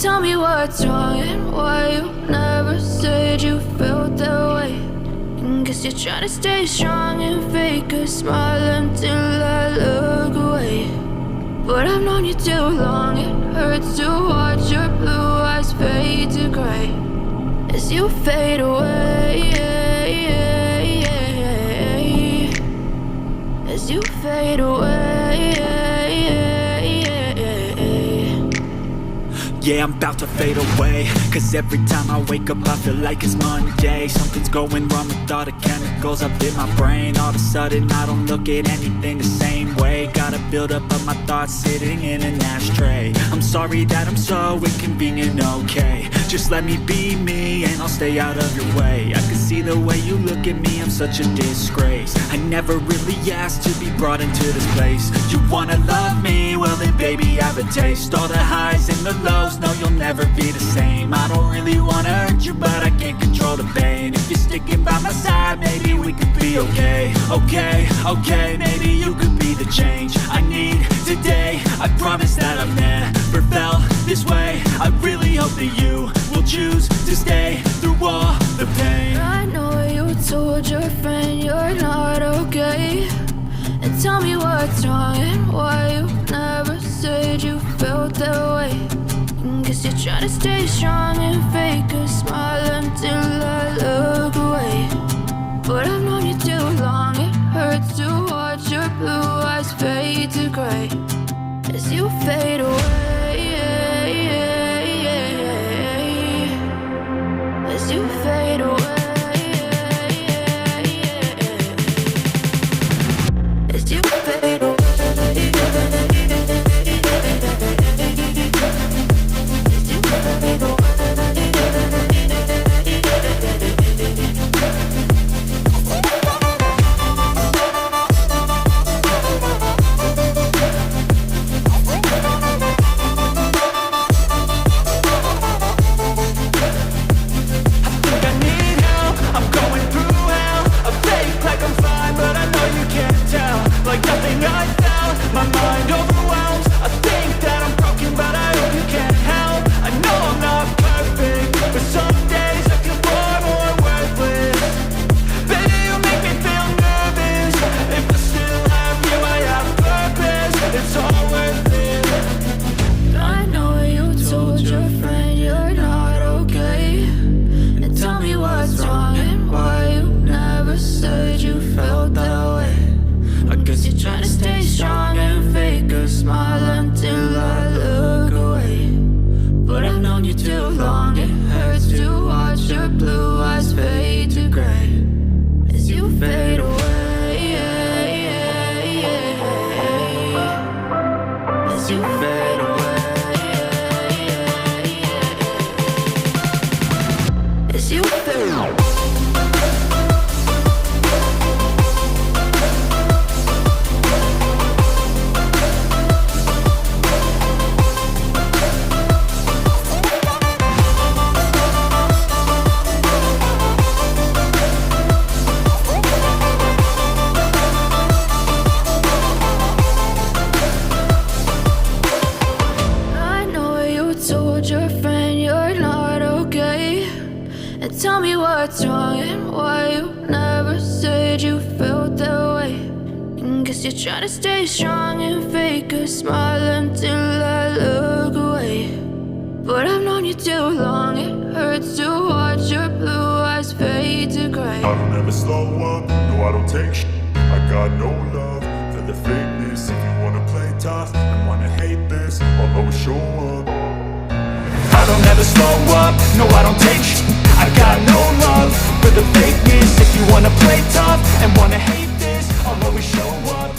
tell me what's wrong and why you never said you felt that way. And guess you're trying to stay strong and fake a smile until I look away. But I've known you too long, it hurts to watch your blue eyes fade to gray as you fade away, as you fade away. Yeah, I'm about to fade away, cause every time I wake up I feel like it's Monday. Something's going wrong with all the chemicals up in my brain. All of a sudden I don't look at anything the same way. Gotta build up of my thoughts sitting in an ashtray. I'm sorry that I'm so inconvenient, okay. Just let me be me and I'll stay out of your way. I can see the way you look at me, I'm such a disgrace. I never really asked to be brought into this place. You wanna love me? Well then baby have a taste. All the highs and the lows, no you'll never be the same. I don't really wanna hurt you but I can't control the pain. If you're sticking by my side maybe we could be okay. Okay, maybe you could be the change I need today. I promise that I've never felt this way. I really hope that you will choose to stay through all the pain. I know you told your friend you're not okay, and tell me what's wrong and why you never said you felt that way. And guess you're trying to stay strong and fake a smile until I look away. But I've known you too long, it hurts to watch your blue eyes fade to gray as you fade away, as you fade away, as you fade away. Tell me what's wrong and why you never said you felt that way. And guess you're trying to stay strong and fake a smile until I look away. But I've known you too long, it hurts to watch your blue eyes fade to gray. I don't ever slow up, no I don't take sh**. I got no love for the fakeness. If you wanna play tough and wanna hate this, I'll always show up. I don't ever slow up, no I don't take sh**. I got no love for the fakeness. If you wanna play tough and wanna hate this, I'll always show up.